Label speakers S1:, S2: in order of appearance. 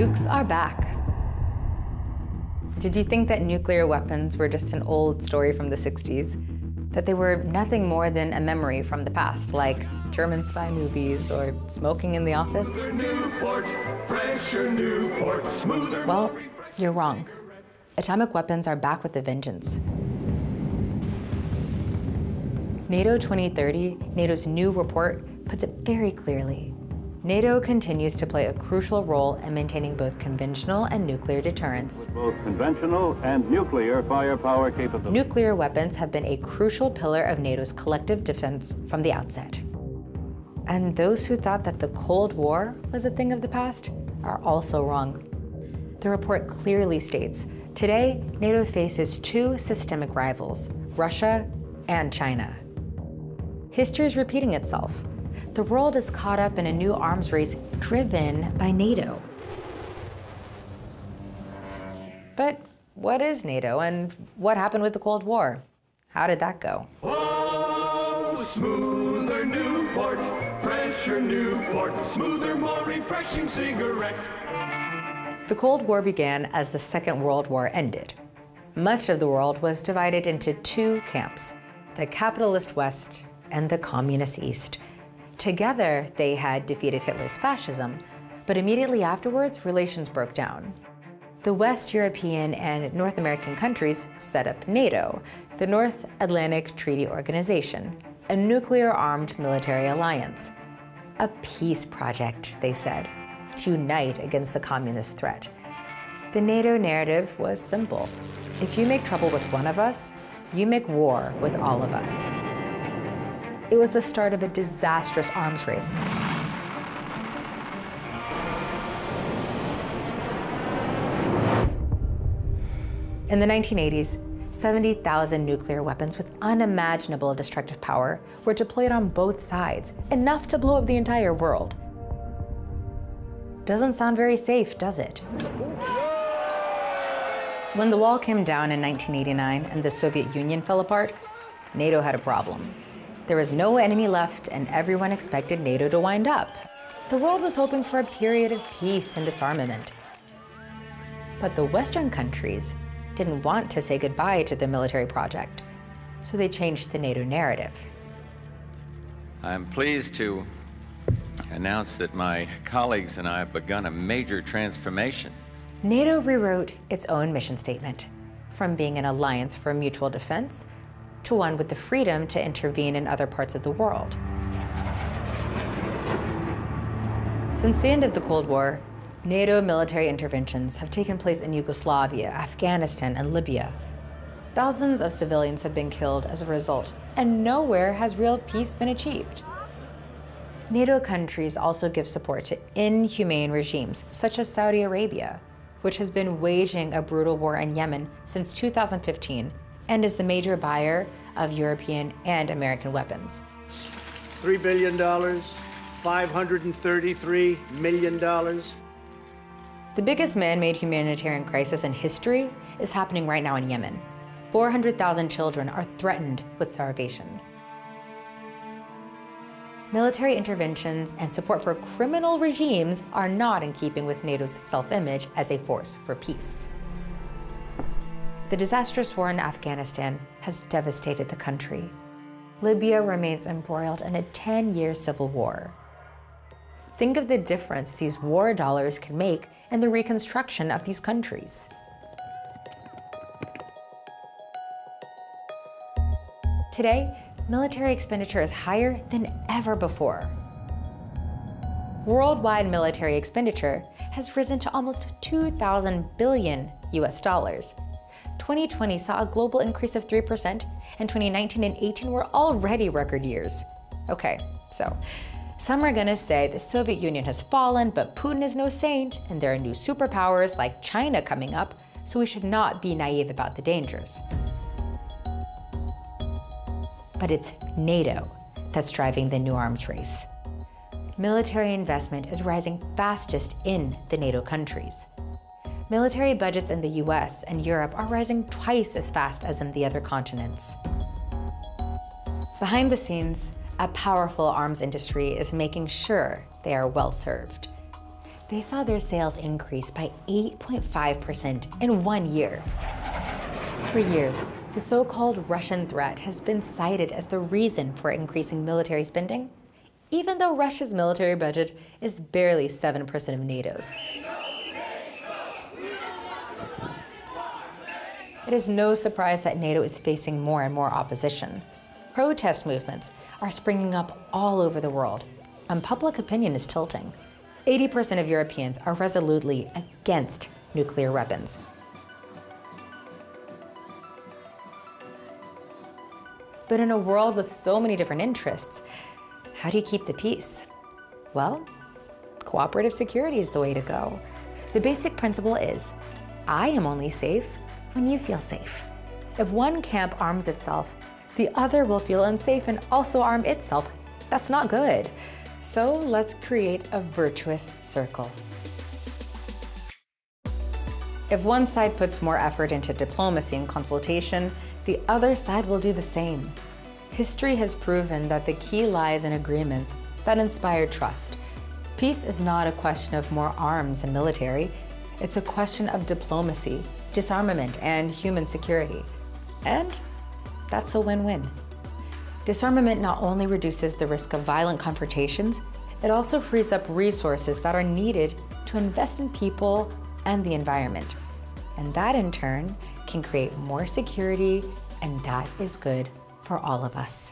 S1: Nukes are back. Did you think that nuclear weapons were just an old story from the 60s? That they were nothing more than a memory from the past, like German spy movies or smoking in the office? Well, you're wrong. Atomic weapons are back with a vengeance. NATO 2030, NATO's new report, puts it very clearly. NATO continues to play a crucial role in maintaining both conventional and nuclear deterrence.
S2: Both conventional and nuclear firepower capability.
S1: Nuclear weapons have been a crucial pillar of NATO's collective defense from the outset. And those who thought that the Cold War was a thing of the past are also wrong. The report clearly states, today, NATO faces two systemic rivals, Russia and China. History is repeating itself. The world is caught up in a new arms race driven by NATO. But what is NATO, and what happened with the Cold War? How did that go?
S3: Oh, smoother Newport, fresher Newport, smoother, more refreshing cigarette.
S1: The Cold War began as the Second World War ended. Much of the world was divided into two camps, the capitalist West and the communist East. Together, they had defeated Hitler's fascism, but immediately afterwards, relations broke down. The West European and North American countries set up NATO, the North Atlantic Treaty Organization, a nuclear-armed military alliance. A peace project, they said, to unite against the communist threat. The NATO narrative was simple. If you make trouble with one of us, you make war with all of us. It was the start of a disastrous arms race. In the 1980s, 70,000 nuclear weapons with unimaginable destructive power were deployed on both sides, enough to blow up the entire world. Doesn't sound very safe, does it? When the wall came down in 1989 and the Soviet Union fell apart, NATO had a problem. There was no enemy left, and everyone expected NATO to wind up. The world was hoping for a period of peace and disarmament. But the Western countries didn't want to say goodbye to the military project, so they changed the NATO narrative.
S4: I'm pleased to announce that my colleagues and I have begun a major transformation.
S1: NATO rewrote its own mission statement, from being an alliance for mutual defense to one with the freedom to intervene in other parts of the world. Since the end of the Cold War, NATO military interventions have taken place in Yugoslavia, Afghanistan, and Libya. Thousands of civilians have been killed as a result, and nowhere has real peace been achieved. NATO countries also give support to inhumane regimes, such as Saudi Arabia, which has been waging a brutal war in Yemen since 2015, and is the major buyer of European and American weapons.
S5: $3 billion, $533 million.
S1: The biggest man-made humanitarian crisis in history is happening right now in Yemen. 400,000 children are threatened with starvation. Military interventions and support for criminal regimes are not in keeping with NATO's self-image as a force for peace. The disastrous war in Afghanistan has devastated the country. Libya remains embroiled in a 10-year civil war. Think of the difference these war dollars can make in the reconstruction of these countries. Today, military expenditure is higher than ever before. Worldwide military expenditure has risen to almost 2,000 billion US dollars. 2020 saw a global increase of 3%, and 2019 and 18 were already record years. Okay, so some are gonna say the Soviet Union has fallen, but Putin is no saint, and there are new superpowers like China coming up, so we should not be naive about the dangers. But it's NATO that's driving the new arms race. Military investment is rising fastest in the NATO countries. Military budgets in the US and Europe are rising twice as fast as in the other continents. Behind the scenes, a powerful arms industry is making sure they are well served. they saw their sales increase by 8.5% in 1 year. For years, the so-called Russian threat has been cited as the reason for increasing military spending, even though Russia's military budget is barely 7% of NATO's. It is no surprise that NATO is facing more and more opposition. Protest movements are springing up all over the world, and public opinion is tilting. 80% of Europeans are resolutely against nuclear weapons. But in a world with so many different interests, how do you keep the peace? Well, cooperative security is the way to go. The basic principle is, I am only safe when you feel safe. If one camp arms itself, the other will feel unsafe and also arm itself. That's not good. So let's create a virtuous circle. If one side puts more effort into diplomacy and consultation, the other side will do the same. History has proven that the key lies in agreements that inspire trust. Peace is not a question of more arms and military. It's a question of diplomacy, disarmament, and human security. And that's a win-win. Disarmament not only reduces the risk of violent confrontations, it also frees up resources that are needed to invest in people and the environment. And that in turn can create more security, and that is good for all of us.